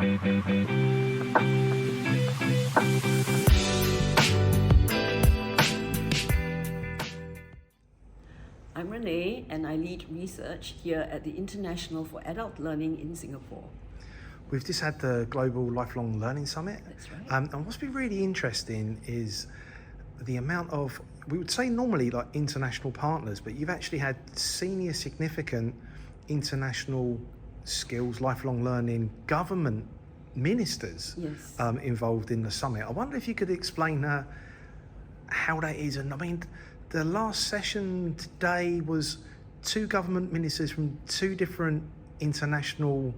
I'm Renee, and I lead research here at the International for Adult Learning in Singapore. We've just had the Global Lifelong Learning Summit. That's right. And what's been really interesting is the amount of, we would say normally like international partners, but you've actually had senior significant international skills, lifelong learning, government ministers Yes. Involved in the summit. I wonder if you could explain how that is. And I mean, the last session today was two government ministers from two different international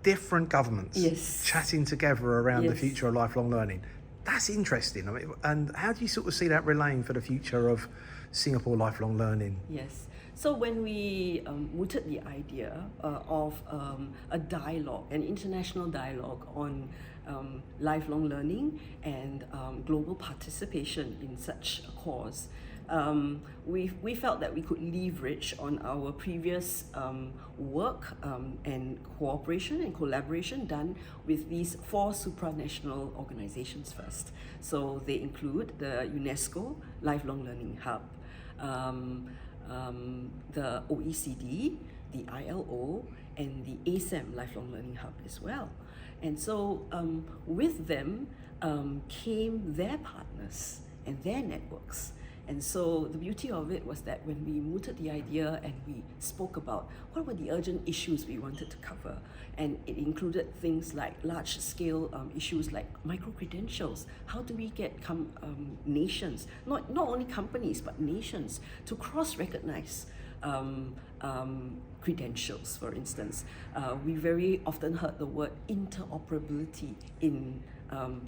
different governments Yes. chatting together around the Yes. future of lifelong learning. That's interesting. I mean, and how do you sort of see that relaying for the future of Singapore lifelong learning? Yes. So when we mooted the idea of a dialogue, an international dialogue on lifelong learning and global participation in such a cause, we felt that we could leverage on our previous work and cooperation and collaboration done with these 4 supranational organizations first. So they include the UNESCO Lifelong Learning Hub, the OECD, the ILO, and the ASEM Lifelong Learning Hub as well. And so with them came their partners and their networks. And so the beauty of it was that when we mooted the idea and we spoke about what were the urgent issues we wanted to cover, and it included things like large-scale issues like micro-credentials. How do we get nations, not only companies, but nations, to cross-recognize credentials, for instance? We very often heard the word interoperability in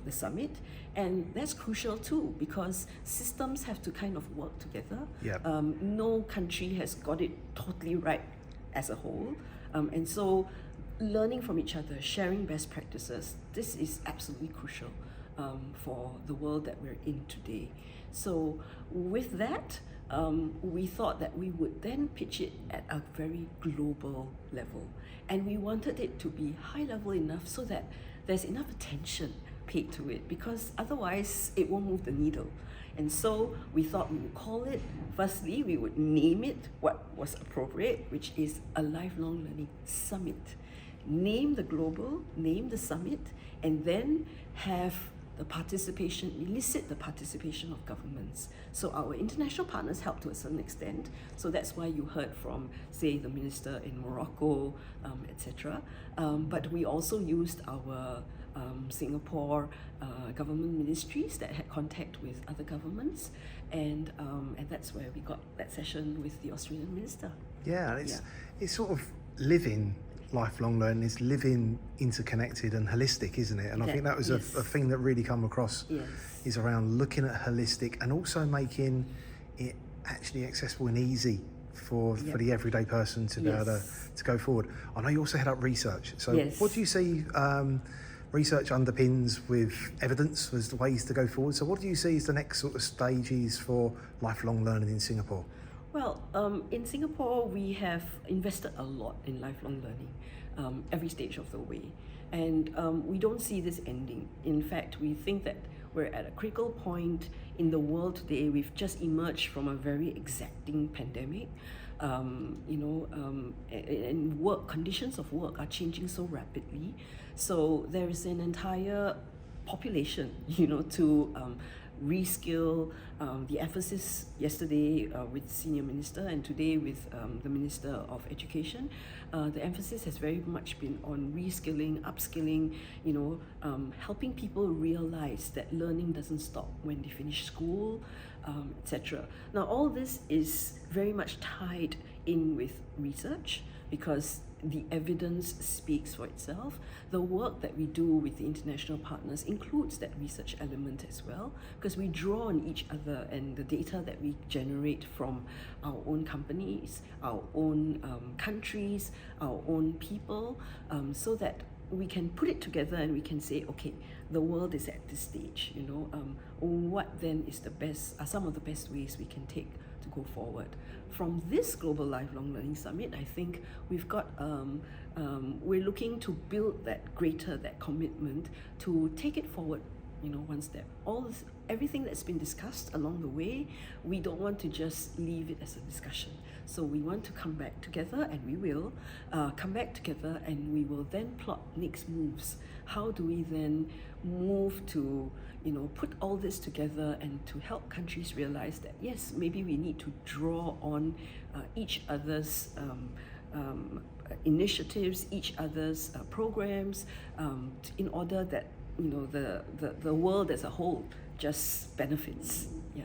the summit, and that's crucial too, because systems have to kind of work together. Yep. No country has got it totally right as a whole, and so learning from each other, sharing best practices, this is absolutely crucial for the world that we're in today. So with that, we thought that we would then pitch it at a very global level, and we wanted it to be high level enough so that there's enough attention paid to it, because otherwise it won't move the needle. And so we thought we would call it, firstly, we would name it what was appropriate, which is a lifelong learning summit. Name the global, name the summit, and then have the participation, elicit the participation of governments. So our international partners help to a certain extent. So that's why you heard from, say, the minister in Morocco, etc. But we also used our Singapore government ministries that had contact with other governments, and that's where we got that session with the Australian minister. Yeah, it's sort of living lifelong learning is living interconnected and holistic, isn't it? And I think that was yes. a thing that really come across Yes. is around looking at holistic and also making it actually accessible and easy for the everyday person to be able to go forward. I know you also head up research. So what do you see research underpins with evidence as the ways to go forward? So what do you see as the next sort of stages for lifelong learning in Singapore? Well, in Singapore, we have invested a lot in lifelong learning, every stage of the way. And we don't see this ending. In fact, we think that we're at a critical point in the world today. We've just emerged from a very exacting pandemic. And work conditions of work are changing so rapidly. So there is an entire population, to reskill. The emphasis yesterday with Senior Minister and today with the Minister of Education, the emphasis has very much been on reskilling, upskilling, helping people realize that learning doesn't stop when they finish school, etc. Now, all this is very much tied in with research because the evidence speaks for itself. The work that we do with the international partners includes that research element as well, because we draw on each other and the data that we generate from our own companies, our own countries, our own people, so that we can put it together and we can say, okay, the world is at this stage, what then is the best, are some of the best ways we can take to go forward. From this Global Lifelong Learning Summit, I think we've got, we're looking to build that commitment to take it forward, one step. Everything that's been discussed along the way, we don't want to just leave it as a discussion. So we want to come back together, and we will come back together, and we will then plot next moves. How do we then move to, put all this together and to help countries realize that, yes, maybe we need to draw on each other's initiatives, each other's programs, in order that, the world as a whole just benefits. Yeah.